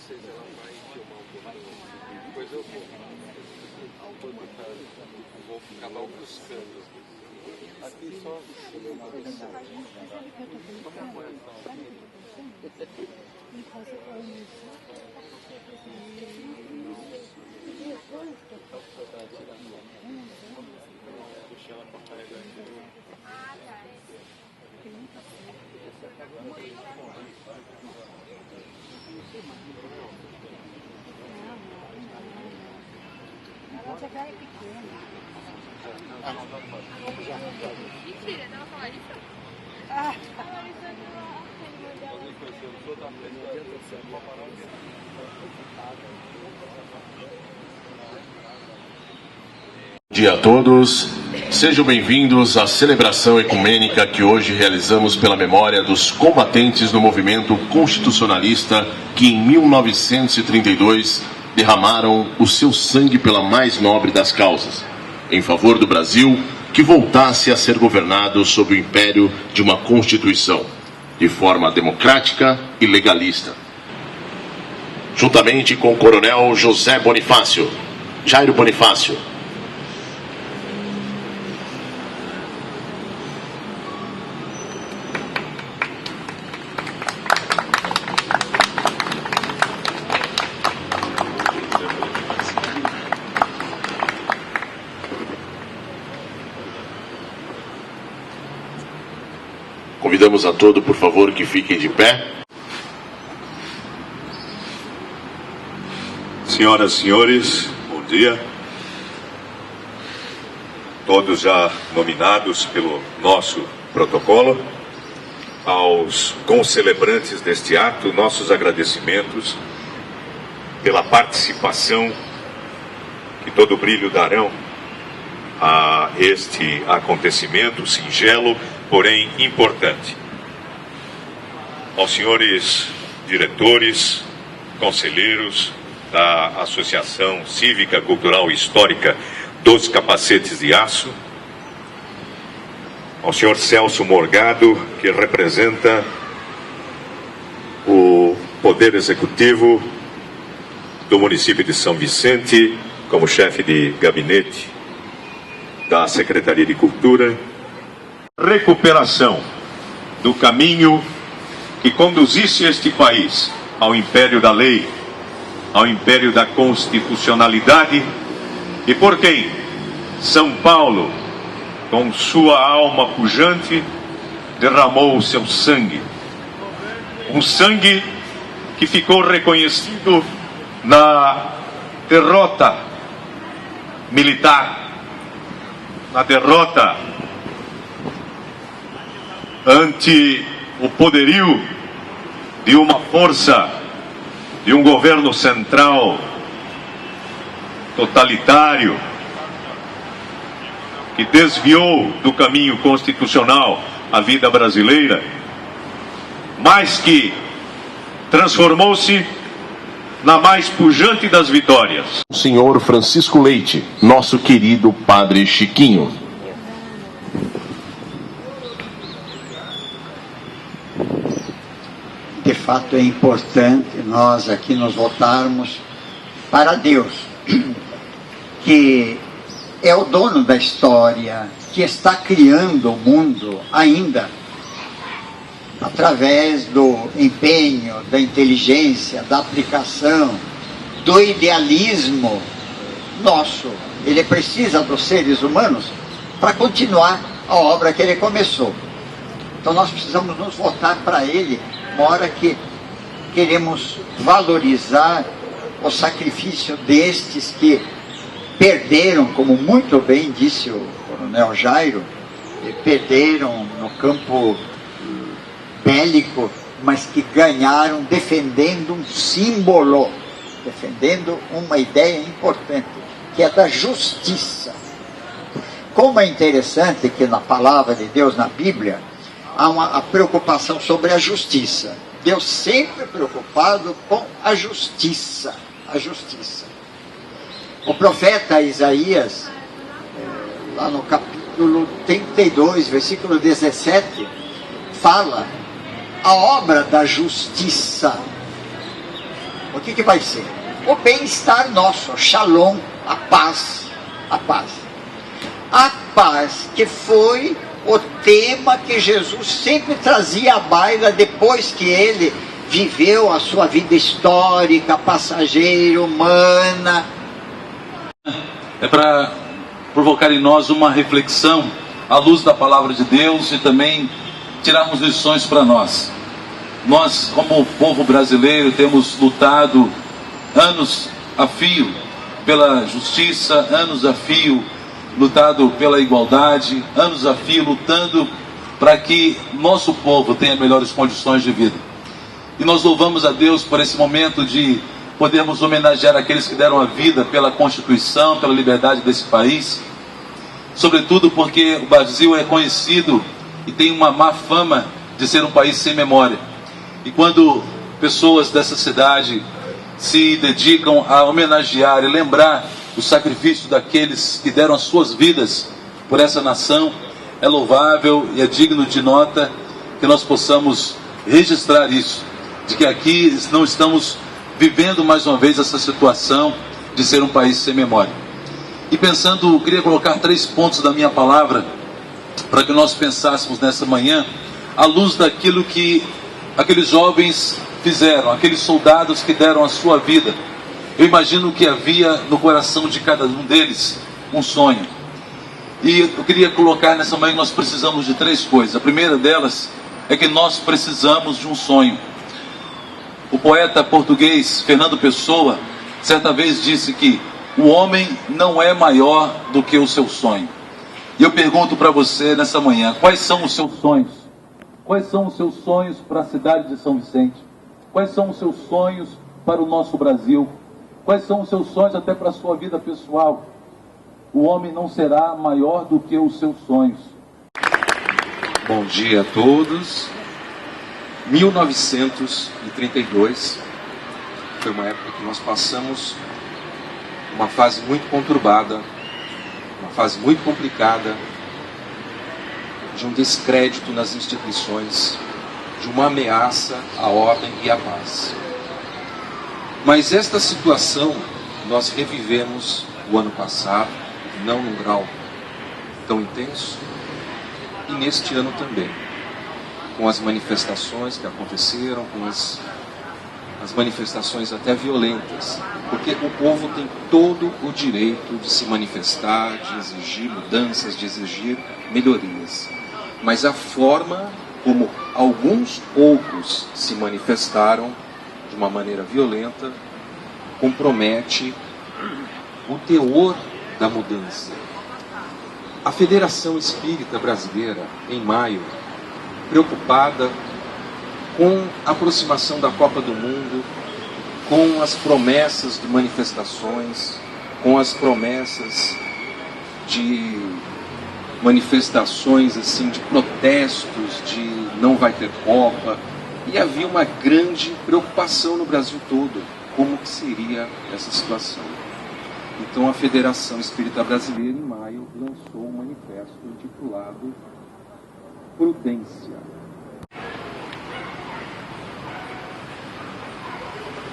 sei se ela vai filmar um pouquinho. Depois eu vou acabar ofuscando. Aqui só uma versão. Puxei ela pra carregar aqui. Ela já é pequena. Mentira, ela fala isso? Bom dia a todos, sejam bem-vindos à celebração ecumênica que hoje realizamos pela memória dos combatentes do movimento constitucionalista que em 1932 derramaram o seu sangue pela mais nobre das causas, em favor do Brasil que voltasse a ser governado sob o império de uma Constituição, de forma democrática e legalista. Juntamente com o coronel Jairo Bonifácio, convidamos a todos, por favor, que fiquem de pé. Senhoras e senhores, bom dia. Todos já nominados pelo nosso protocolo. Aos concelebrantes deste ato, nossos agradecimentos pela participação, que todo brilho darão a este acontecimento singelo, porém importante. Aos senhores diretores, conselheiros da Associação Cívica, Cultural e Histórica dos Capacetes de Aço, ao senhor Celso Morgado, que representa o Poder Executivo do município de São Vicente, como chefe de gabinete da Secretaria de Cultura. Recuperação do caminho que conduzisse este país ao império da lei, ao império da constitucionalidade, e por quem São Paulo, com sua alma pujante, derramou o seu sangue. Um sangue que ficou reconhecido na derrota militar, na derrota ante o poderio de uma força, de um governo central totalitário, que desviou do caminho constitucional a vida brasileira, mas que transformou-se na mais pujante das vitórias. O senhor Francisco Leite, nosso querido Padre Chiquinho. De fato é importante nós aqui nos voltarmos para Deus, que é o dono da história, que está criando o mundo ainda através do empenho, da inteligência, da aplicação, do idealismo nosso. Ele precisa dos seres humanos para continuar a obra que ele começou. Então nós precisamos nos voltar para ele, uma hora que queremos valorizar o sacrifício destes que perderam, como muito bem disse o coronel Jairo, perderam no campo bélico, mas que ganharam defendendo um símbolo, defendendo uma ideia importante, que é da justiça. Como é interessante que na palavra de Deus, na Bíblia, há a preocupação sobre a justiça. Deus sempre preocupado com a justiça. A justiça. O profeta Isaías, lá no capítulo 32, versículo 17, fala a obra da justiça. o que vai ser? O bem-estar nosso, shalom, a paz. A paz. A paz, que foi o tema que Jesus sempre trazia à baila depois que ele viveu a sua vida histórica, passageira, humana. É para provocar em nós uma reflexão à luz da palavra de Deus e também tirarmos lições para nós. Nós, como povo brasileiro, temos lutado anos a fio pela justiça, anos a fio lutado pela igualdade, anos a fio lutando para que nosso povo tenha melhores condições de vida. E nós louvamos a Deus por esse momento de podermos homenagear aqueles que deram a vida pela Constituição, pela liberdade desse país, sobretudo porque o Brasil é conhecido e tem uma má fama de ser um país sem memória. E quando pessoas dessa cidade se dedicam a homenagear e lembrar o sacrifício daqueles que deram as suas vidas por essa nação, é louvável e é digno de nota que nós possamos registrar isso, de que aqui não estamos vivendo mais uma vez essa situação de ser um país sem memória. E pensando, eu queria colocar 3 pontos da minha palavra para que nós pensássemos nessa manhã à luz daquilo que aqueles jovens fizeram, aqueles soldados que deram a sua vida. Eu imagino que havia no coração de cada um deles um sonho. E eu queria colocar nessa manhã que nós precisamos de 3 coisas. A primeira delas é que nós precisamos de um sonho. O poeta português Fernando Pessoa certa vez disse que o homem não é maior do que o seu sonho. E eu pergunto para você nessa manhã, quais são os seus sonhos? Quais são os seus sonhos para a cidade de São Vicente? Quais são os seus sonhos para o nosso Brasil? Quais são os seus sonhos até para a sua vida pessoal? O homem não será maior do que os seus sonhos. Bom dia a todos. 1932 foi uma época que nós passamos uma fase muito conturbada, uma fase muito complicada, de um descrédito nas instituições, de uma ameaça à ordem e à paz. Mas esta situação nós revivemos o ano passado, não num grau tão intenso, e neste ano também, com as manifestações que aconteceram, com as manifestações até violentas, porque o povo tem todo o direito de se manifestar, de exigir mudanças, de exigir melhorias. Mas a forma como alguns poucos se manifestaram de uma maneira violenta compromete o teor da mudança. A Federação Espírita Brasileira, em maio, preocupada com a aproximação da Copa do Mundo, com as promessas de manifestações, com as promessas de manifestações assim, de protestos, de não vai ter Copa, e havia uma grande preocupação no Brasil todo, como que seria essa situação. Então a Federação Espírita Brasileira, em maio, lançou um manifesto intitulado Prudência.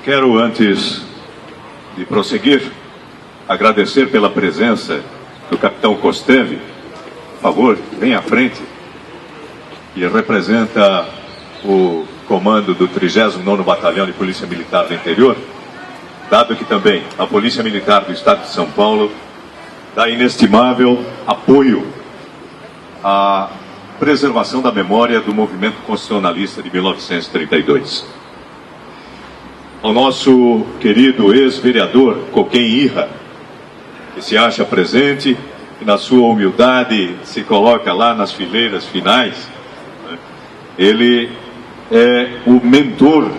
Quero, antes de prosseguir, agradecer pela presença do capitão Kostev. Por favor, venha à frente. E representa o comando do 39º Batalhão de Polícia Militar do Interior, dado que também a Polícia Militar do Estado de São Paulo dá inestimável apoio à preservação da memória do movimento constitucionalista de 1932. Ao nosso querido ex-vereador Coquém Irra, que se acha presente e na sua humildade se coloca lá nas fileiras finais, né? Ele é o mentor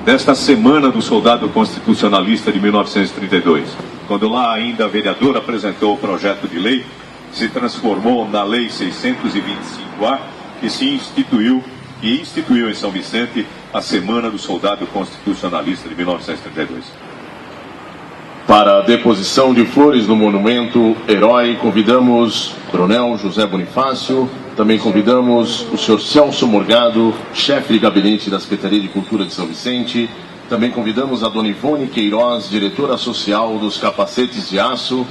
desta Semana do Soldado Constitucionalista de 1932, quando lá ainda vereador apresentou o projeto de lei, se transformou na Lei 625A, que se instituiu em São Vicente a Semana do Soldado Constitucionalista de 1932. Para a deposição de flores no monumento herói, convidamos o Coronel José Bonifácio, também convidamos o senhor Celso Morgado, chefe de gabinete da Secretaria de Cultura de São Vicente, Também convidamos a Dona Ivone Queiroz, diretora social dos Capacetes de Aço.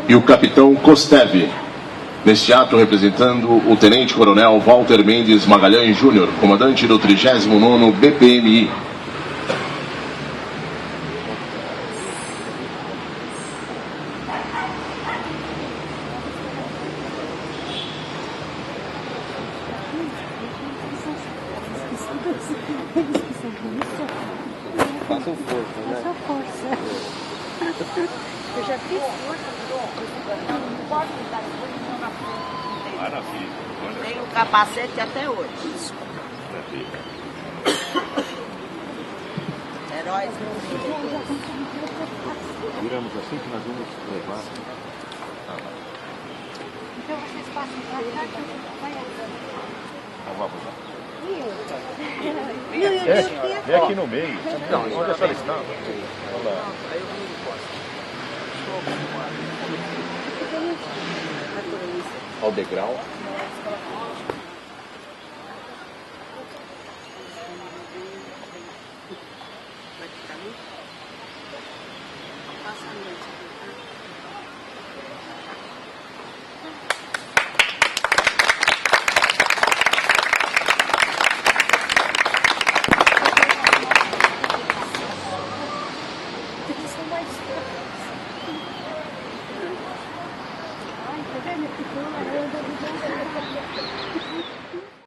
E o capitão Kosteve, neste ato representando o tenente-coronel Walter Mendes Magalhães Júnior, comandante do 39º BPMI. Façam força, né? Façam força. Eu já fiz força. Não pode dar coisa na frente. Maravilha. Tem o capacete até hoje. Heróis. Viramos assim que nós vamos levar. Então vocês passam pra cá que eu vai Vamos lá. Vem aqui no meio. Não, não deixa ela estar. Vamos lá. aqui. Ao degrau.